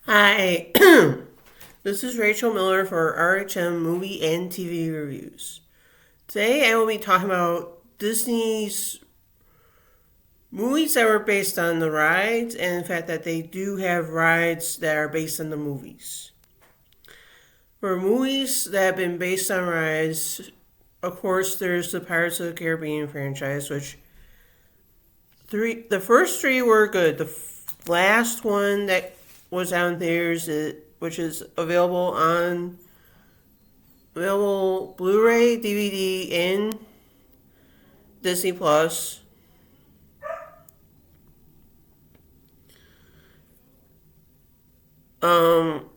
Hi, this is Rachel Miller for RHM Movie and TV Reviews. Today I will be talking about Disney's movies that were based on the rides and the fact that they do have rides that are based on the movies. For movies that have been based on rides, of course, there's the Pirates of the Caribbean franchise, which the first three were good. The last one that was on theaters, which is available Blu-ray, DVD, and Disney Plus. Um,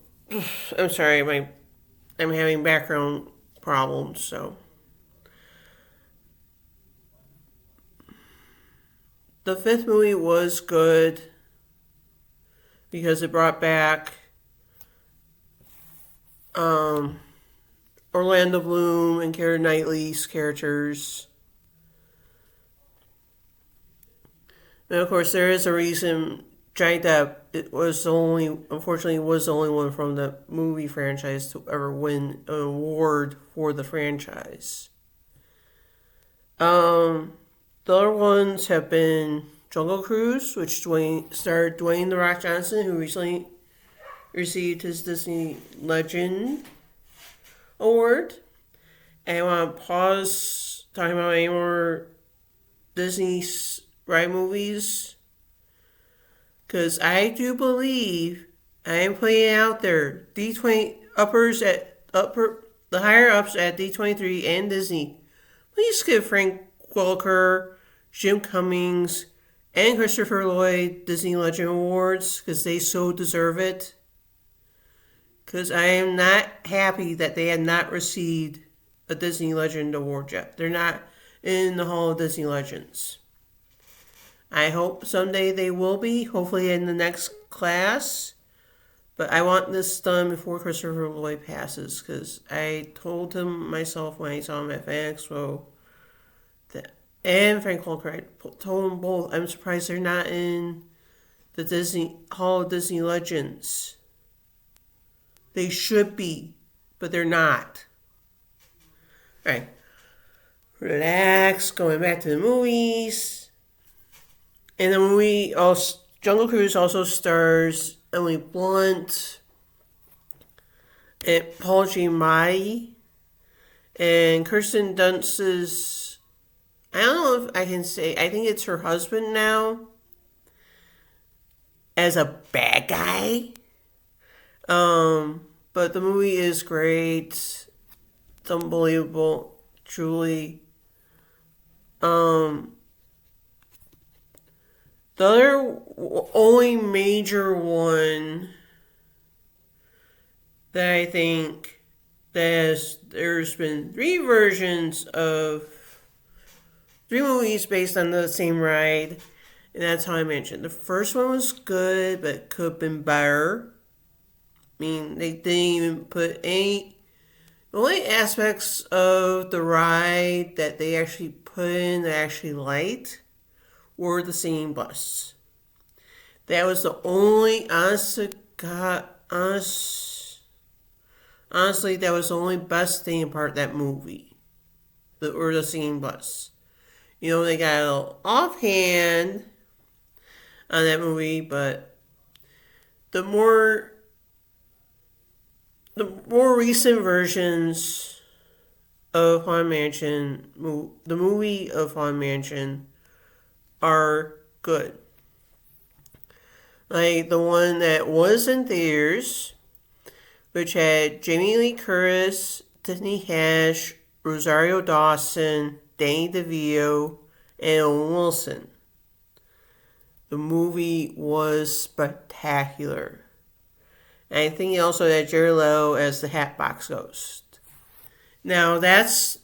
I'm sorry, I'm having background problems, so. The fifth movie was good because it brought back Orlando Bloom and Keira Knightley's characters. And of course, there is a reason Johnny Depp unfortunately was the only one from the movie franchise to ever win an award for the franchise. The other ones have been Jungle Cruise, which starred Dwayne "The Rock" Johnson, who recently received his Disney Legend Award. And I want to pause talking about any more Disney ride movies, because I do believe, I am putting it out there, the higher ups at D23 and Disney, please give Frank Welker, Jim Cummings, and Christopher Lloyd Disney Legend Awards, because they so deserve it. Because I am not happy that they have not received a Disney Legend Award yet. They're not in the Hall of Disney Legends. I hope someday they will be, hopefully in the next class. But I want this done before Christopher Lloyd passes, because I told him myself when I saw him at Fan Expo, and Frank Welker, I told them both, I'm surprised they're not in the Disney Hall of Disney Legends. They should be, but they're not. Alright. Relax, going back to the movies. In the movie, Jungle Cruise also stars Emily Blunt and Paul Giamatti and Kirsten Dunst's, I don't know if I can say, I think it's her husband now, as a bad guy. But the movie is great. It's unbelievable, truly. The other only major one that I think there's been three movies based on the same ride, and that's how I mentioned. The first one was good, but could have been better. I mean, they didn't even put any. The only aspects of the ride that they actually put in that I actually liked were the singing bus. That was the only, honestly, that was the only best thing about that movie. The singing bus. You know, they got a little offhand on that movie, but the more recent versions of Haunted Mansion, the movie of Haunted Mansion, are good. Like the one that was in theaters, which had Jamie Lee Curtis, Tiffany Haddish, Rosario Dawson, Danny DeVito, and Owen Wilson. The movie was spectacular. And I think also that Jared Leto as the Hatbox Ghost. Now if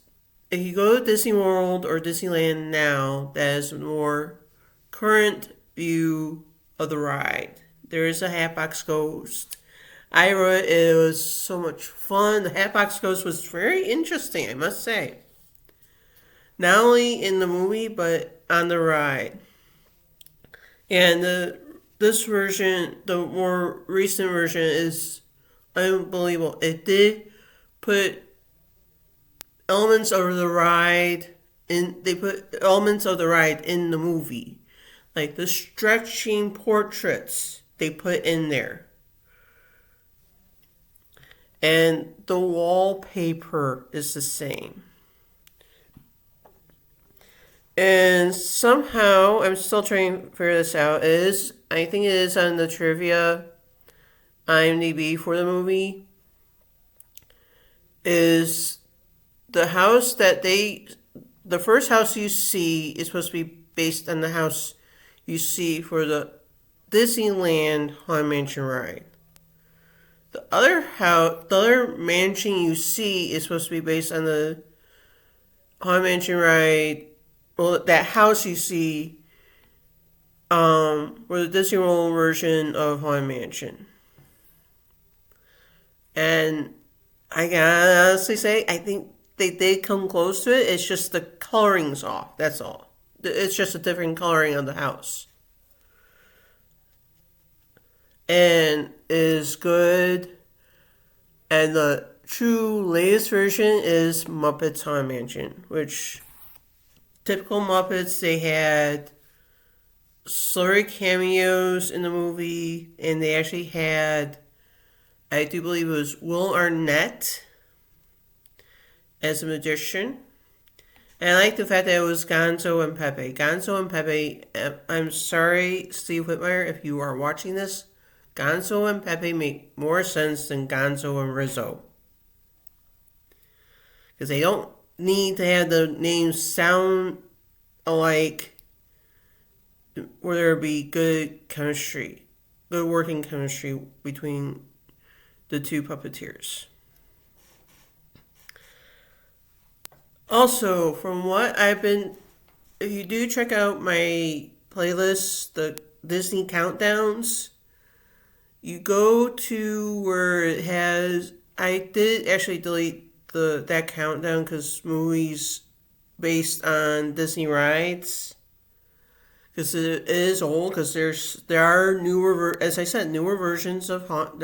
you go to Disney World or Disneyland now, that is a more current view of the ride. There is a Hatbox Ghost. I rode it. It was so much fun. The Hatbox Ghost was very interesting, I must say. Not only in the movie, but on the ride. And the this version, the more recent version, is unbelievable. It did put elements of the ride in. They put elements of the ride in the movie, like the stretching portraits they put in there, and the wallpaper is the same. And somehow, I'm still trying to figure this out. I think it is on the trivia IMDb for the movie. Is the house the first house you see is supposed to be based on the house you see for the Disneyland Haunted Mansion ride. The other mansion you see is supposed to be based on the Haunted Mansion ride. Well, that house you see, for the Disney World version of Haunted Mansion. And I can honestly say, I think they did come close to it. It's just the coloring's off. That's all. It's just a different coloring of the house. And is good. And the true latest version is Muppets Haunted Mansion, which typical Muppets, they had slurry cameos in the movie, and they actually had, I do believe it was Will Arnett as a magician. And I like the fact that it was Gonzo and Pepe. Gonzo and Pepe, I'm sorry, Steve Whitmire, if you are watching this, Gonzo and Pepe make more sense than Gonzo and Rizzo. Because they don't need to have the names sound alike, or there be good working chemistry between the two puppeteers. Also, from what if you do check out my playlist, the Disney countdowns, you go to where it has, I did actually delete that countdown because movies based on Disney rides, because it is old, because there are newer, as I said, newer versions of Haunted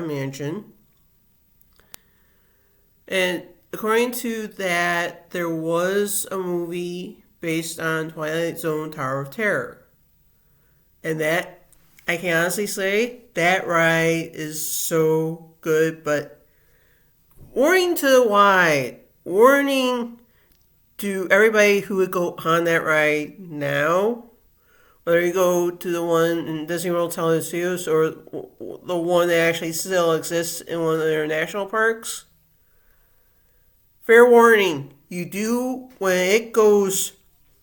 Mansion. And according to that, there was a movie based on Twilight Zone Tower of Terror. And that, I can honestly say, that ride is so good, but warning to everybody who would go on that ride now, whether you go to the one in Disney World Television Studios or the one that actually still exists in one of their national parks. Fair warning, when it goes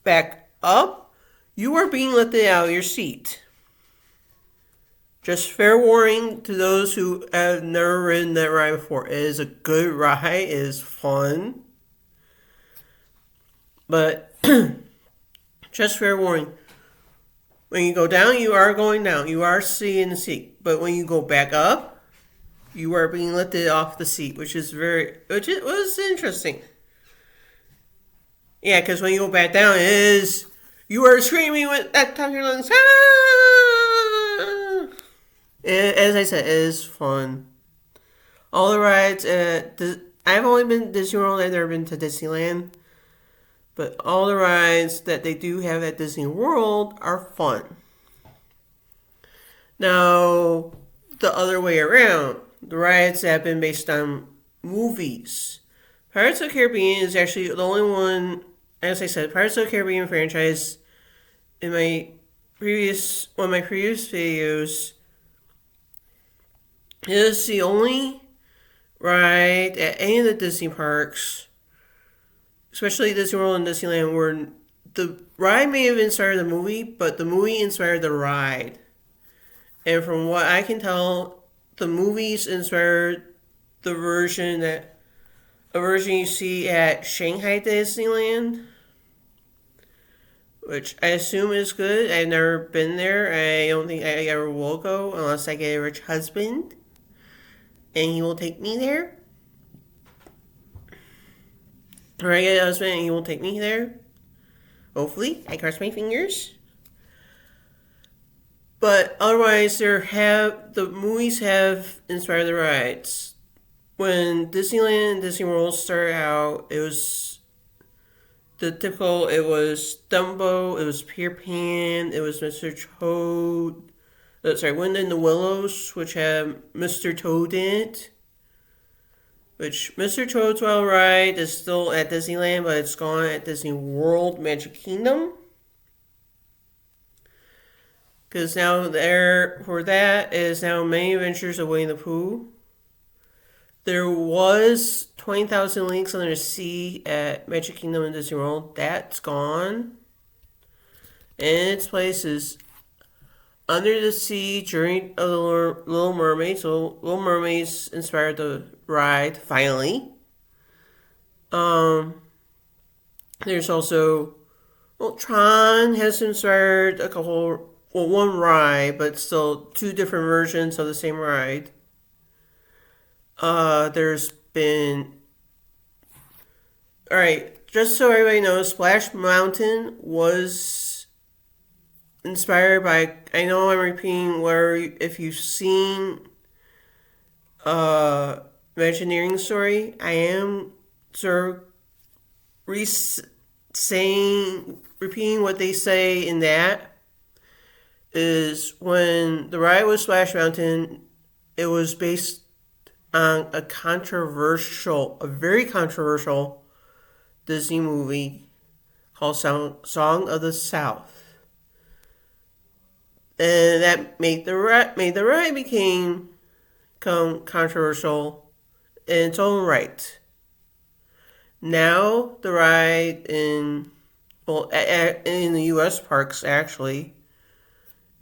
back up, you are being lifted out of your seat. Just fair warning to those who have never ridden that ride before. It is a good ride. It is fun. But just fair warning. When you go down, you are going down. You are seeing the seat. But when you go back up, you are being lifted off the seat, which was interesting. Yeah, because when you go back down, you are screaming at the top of your lungs. As I said, it is fun. All the rides I've only been to Disney World. I've never been to Disneyland. But all the rides that they do have at Disney World are fun. Now, the other way around, the rides that have been based on movies. Pirates of the Caribbean is actually the only one, as I said, Pirates of the Caribbean franchise, in one of my previous videos, is the only ride at any of the Disney parks, especially Disney World and Disneyland, where the ride may have inspired the movie, but the movie inspired the ride. And from what I can tell, the movies inspired a version you see at Shanghai Disneyland, which I assume is good. I've never been there. I don't think I ever will go unless I get a rich husband and he will take me there. Or I get a husband and he will take me there. Hopefully, I cross my fingers. But otherwise, the movies have inspired the rides. When Disneyland and Disney World started out, it was the typical. It was Dumbo, it was Peter Pan, it was Mr. Toad. Wind in the Willows, which had Mr. Toad in it. Which Mr. Toad's Wild Ride is still at Disneyland, but it's gone at Disney World Magic Kingdom. Because now there for that is now Many Adventures of Winnie the Pooh. There was 20,000 Leagues Under the Sea at Magic Kingdom and Disney World. That's gone. And its place is Under the Sea Journey of the Little Mermaid. So Little Mermaids inspired the ride finally. There's also Tron has inspired a couple. Well, one ride, but still two different versions of the same ride. There's been. Alright, just so everybody knows, Splash Mountain was inspired by. I know I'm repeating where if you've seen Imagineering Story, I am sort of repeating what they say in that. Is when the ride was Splash Mountain, it was based on a very controversial Disney movie called Song of the South. And that made the ride become controversial in its own right. Now the ride in the U.S. parks actually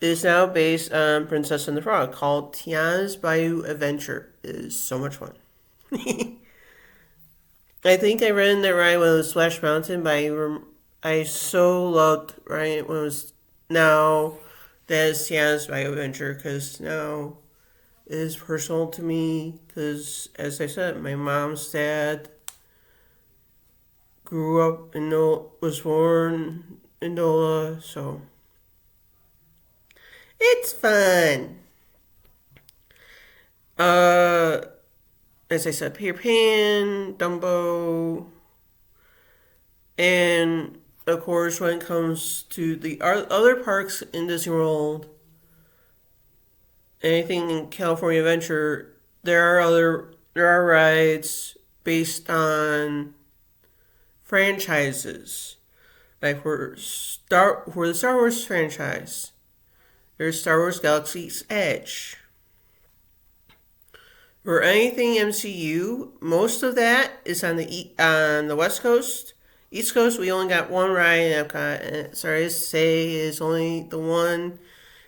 is now based on Princess and the Frog, called Tiana's Bayou Adventure. It is so much fun. I think I ran that ride when it was Splash Mountain, but I so loved riding when it was now that is Tiana's Bayou Adventure, because now it is personal to me, because as I said, my mom's dad grew up was born in NOLA, so it's fun. As I said, Peter Pan, Dumbo, and of course, when it comes to the other parks in Disney World, anything in California Adventure, there are rides based on franchises. Like for the Star Wars franchise, there's Star Wars Galaxy's Edge. For anything MCU, most of that is on the West Coast. East Coast, we only got one ride in Epcot, and sorry to say, is only the one.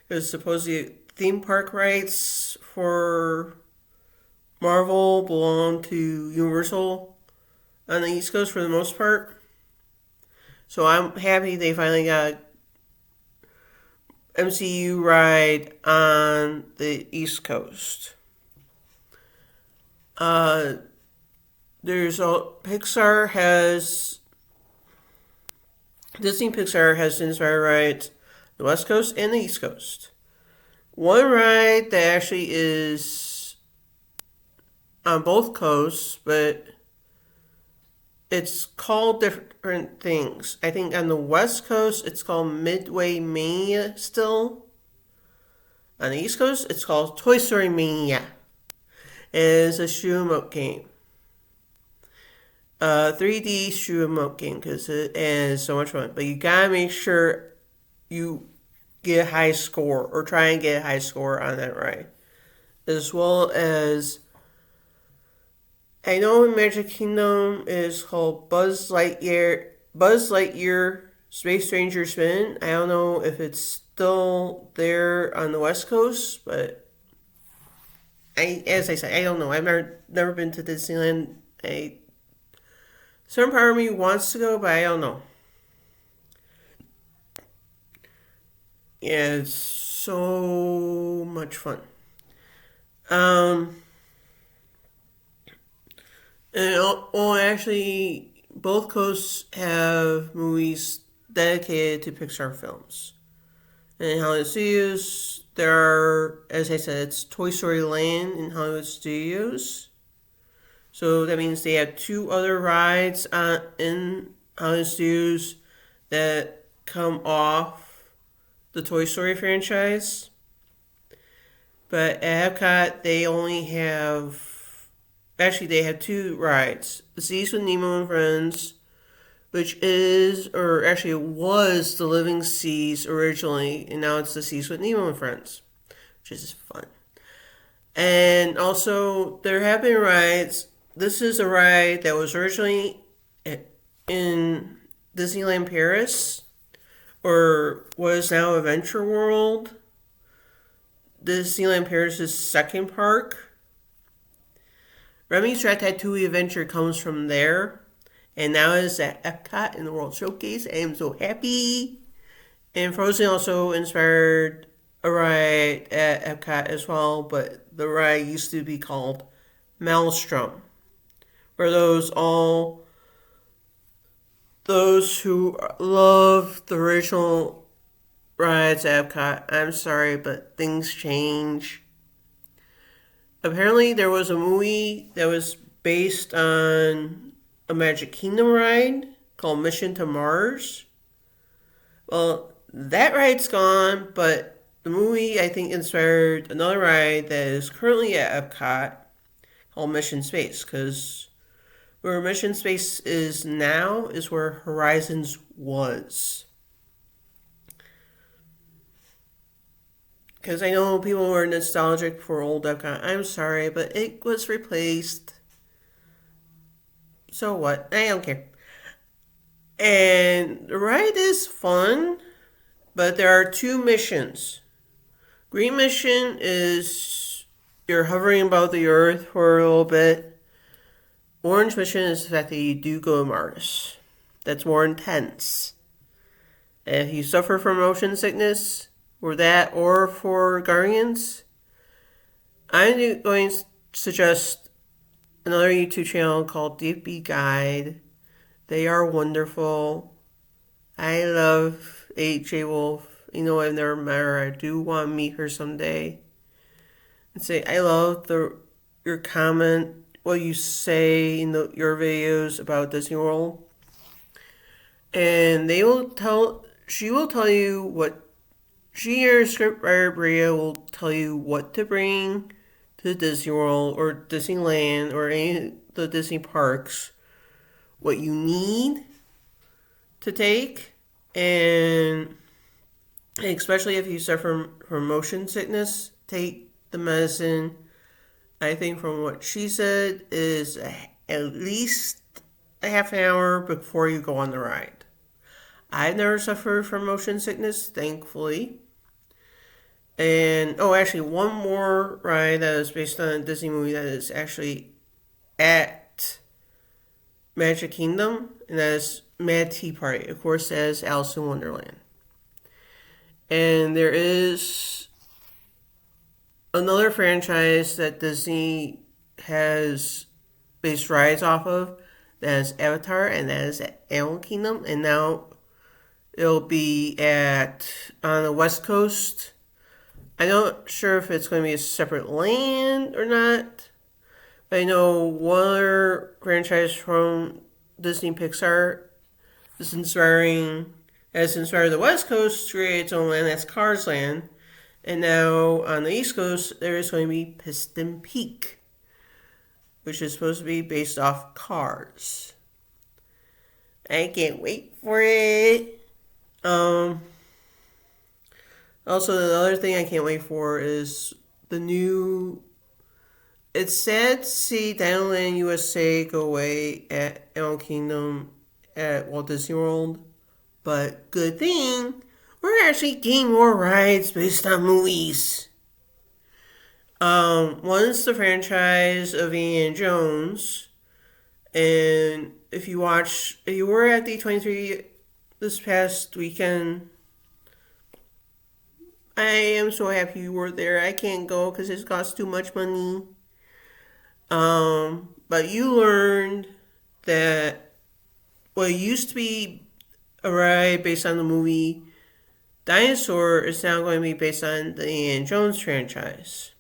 It was supposedly theme park rights for Marvel belong to Universal on the East Coast for the most part. So I'm happy they finally got MCU ride on the East Coast. Disney Pixar has inspired rides the West Coast and the East Coast. One ride that actually is on both coasts, but it's called different things. I think on the West Coast, it's called Midway Mania still. On the East Coast, it's called Toy Story Mania. It is a shoot 'em up game. 3D shoot 'em up game because it is so much fun. But you gotta make sure you get a high score or try and get a high score on that ride. As well as, I know in Magic Kingdom is called Buzz Lightyear Space Ranger Spin. I don't know if it's still there on the West Coast, but as I said, I don't know. I've never been to Disneyland. Some part of me wants to go, but I don't know. Yeah, it's so much fun. Actually, both coasts have movies dedicated to Pixar films. And in Hollywood Studios, there are, as I said, it's Toy Story Land in Hollywood Studios. So that means they have two other rides in Hollywood Studios that come off the Toy Story franchise. But at Epcot, they only have, actually they have two rides. The Seas with Nemo and Friends, which is, or actually it was the Living Seas originally, and now it's the Seas with Nemo and Friends, which is fun. And also, there have been rides. This is a ride that was originally in Disneyland Paris, or what is now Adventure World, Disneyland Paris' second park. Remy's Ratatouille Adventure comes from there, and now it's at Epcot in the World Showcase. I am so happy. And Frozen also inspired a ride at Epcot as well, but the ride used to be called Maelstrom, where those who love the original rides at Epcot, I'm sorry, but things change. Apparently, there was a movie that was based on a Magic Kingdom ride called Mission to Mars. Well, that ride's gone, but the movie, I think, inspired another ride that is currently at Epcot called Mission Space, because where Mission Space is now is where Horizons was. Because I know people were nostalgic for old Epcot. I'm sorry, but it was replaced. So what? I don't care. And the ride is fun, but there are two missions. Green mission is you're hovering above the earth for a little bit. Orange mission is the fact that you do go to Mars. That's more intense. And if you suffer from motion sickness, or that, or for Guardians, I'm going to suggest another YouTube channel called DB Guide. They are wonderful. I love AJ Wolf. You know, I've never met her. I do want to meet her someday. And say, I love your comment, what you say in your videos about Disney World. And she will tell you what, she or scriptwriter Bria will tell you what to bring to Disney World or Disneyland or any of the Disney parks, what you need to take, and especially if you suffer from motion sickness, take the medicine. I think from what she said is at least a half an hour before you go on the ride. I've never suffered from motion sickness, thankfully. And, actually, one more ride that is based on a Disney movie that is actually at Magic Kingdom, and that is Mad Tea Party. Of course, that is Alice in Wonderland. And there is another franchise that Disney has based rides off of, that is Avatar, and that is at Animal Kingdom. And now it'll be on the West Coast. I'm not sure if it's going to be a separate land or not. But I know one other franchise from Disney Pixar has inspired the West Coast to create its own land. That's Cars Land. And now on the East Coast, there is going to be Piston Peak, which is supposed to be based off Cars. I can't wait for it. Also, the other thing I can't wait for is the new... It's sad to see Dinoland USA go away at Animal Kingdom at Walt Disney World. But good thing, we're actually getting more rides based on movies. One's the franchise of Indiana Jones. And if you were at D23 this past weekend, I am so happy you were there. I can't go because it costs too much money. But you learned that what used to be a ride based on the movie Dinosaur is now going to be based on the Indiana Jones franchise.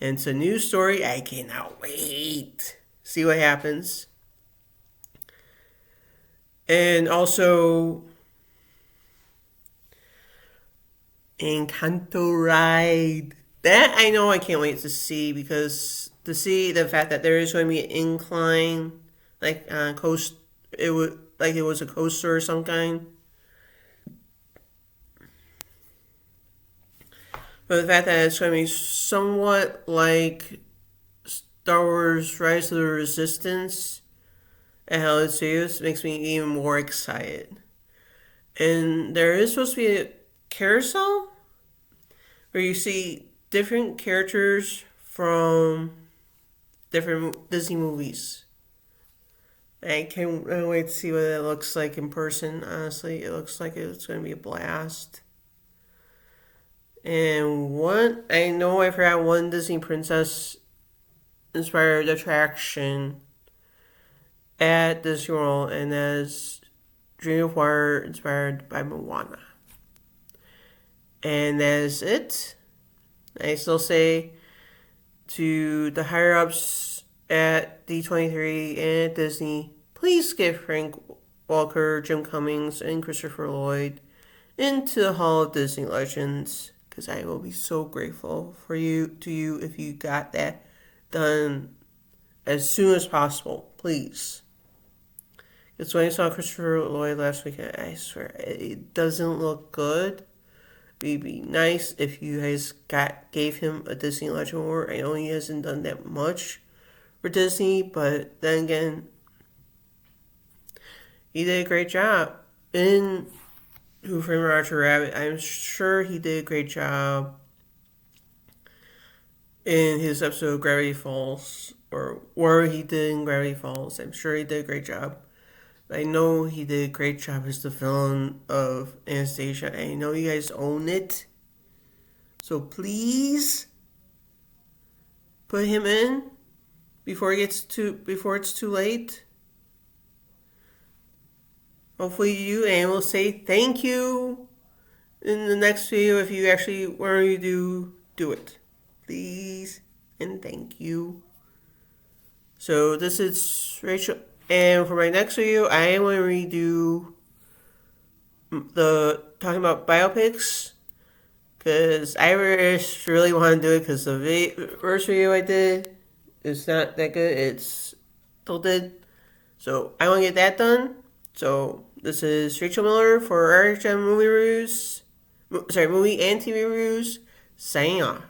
And it's a new story. I cannot wait. See what happens. And also, Encanto Ride. That I know I can't wait to see, because to see the fact that there is going to be an incline, like coast, it was a coaster or some kind. But the fact that it's going to be somewhat like Star Wars Rise of the Resistance and how it's used makes me even more excited. And there is supposed to be a carousel where you see different characters from different Disney movies. I can't wait to see what it looks like in person. Honestly, it looks like it's going to be a blast. And one, I know I forgot one Disney princess inspired attraction at Disney World, and that is Dream of Water inspired by Moana. And that is it. I still say to the higher ups at D23 and at Disney, please get Frank Walker, Jim Cummings, and Christopher Lloyd into the Hall of Disney Legends, because I will be so grateful for you if you got that done as soon as possible, please. Because when I saw Christopher Lloyd last weekend, I swear it doesn't look good. It'd be nice if you guys gave him a Disney Legend Award. I know he hasn't done that much for Disney, but then again, he did a great job in Who Framed Roger Rabbit. I'm sure he did a great job in his episode of Gravity Falls, or where he did in Gravity Falls. I'm sure he did a great job. I know he did a great job as the villain of Anastasia. I know you guys own it. So please put him in before it's too late. Hopefully you, and we'll say thank you in the next video if you actually want to do it. Please and thank you. So this is Rachel. And for my next video, I am going to redo talking about biopics, because I really want to do it, because the first video I did is not that good. It's tilted. So I want to get that done. So this is Rachel Miller for RHM Movie and TV Reviews, signing off.